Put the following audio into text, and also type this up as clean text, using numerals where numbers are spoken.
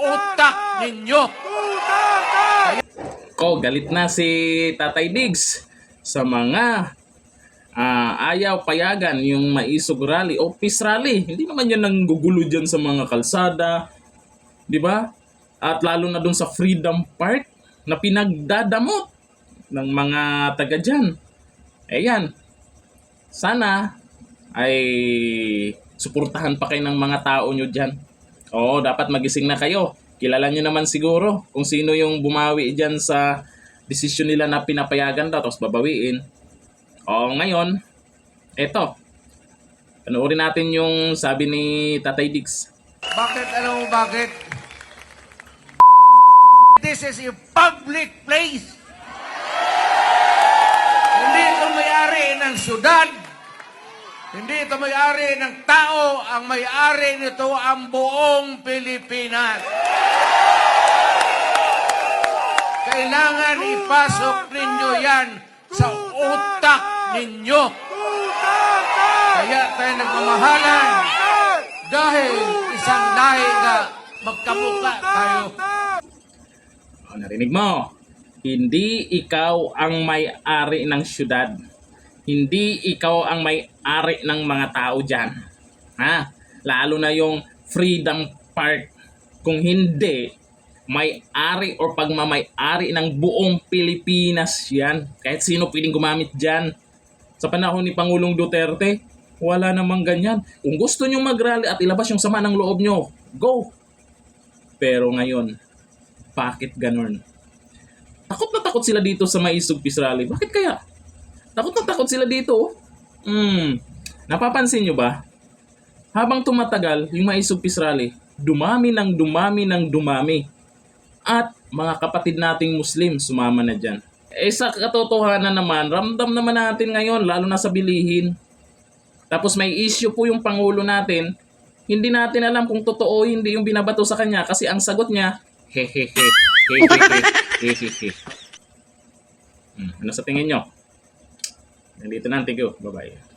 utak ninyo. Galit na si Tatay Diggs sa mga ayaw payagan yung Maisog Rally o Peace Rally. Hindi naman yan nanggugulo dyan sa mga kalsada, di ba? At lalo na dun sa Freedom Park na pinagdadamot ng mga taga dyan. Ayan, sana ay suportahan pa kayo ng mga tao nyo dyan. Oo, dapat magising na kayo. Kilala nyo naman siguro kung sino yung bumawi dyan sa desisyon nila na pinapayagan daw tapos babawiin. O ngayon, eto. Panoorin natin yung sabi ni Tatay Diggs. Bakit? Alam mo bakit? This is a public place. Hindi ito may-ari ng syudad. Hindi ito may-ari ng tao. Ang may-ari nito ang buong Pilipinas. Kailangan ipasok ninyo yan sa utak ninyo. Kaya tayo nagmamahalan dahil isang lahi na magkamukha tayo. Narinig mo? Hindi ikaw ang may-ari ng syudad. Hindi ikaw ang may-ari ng mga tao dyan. Lalo na yung Freedom Park. Kung hindi, may-ari o pagmamay-ari ng buong Pilipinas yan. Kahit sino pwedeng gumamit dyan. Sa panahon ni Pangulong Duterte, wala namang ganyan. Kung gusto nyo mag-rally at ilabas yung sama ng loob nyo, go! Pero ngayon, bakit ganun? Takot na takot sila dito sa Maisog Peace Rally. Bakit kaya? Takot na takot sila dito. Napapansin nyo ba? Habang tumatagal yung Maisog Peace Rally, dumami ng dumami. At mga kapatid nating Muslim sumama na dyan. Sa katotohanan naman, ramdam naman natin ngayon, lalo na sa bilihin. Tapos may issue po yung Pangulo natin, hindi natin alam kung totoo hindi yung binabato sa kanya kasi ang sagot niya, hehehe. Ano sa tingin nyo? Nandito na, thank you. Bye-bye.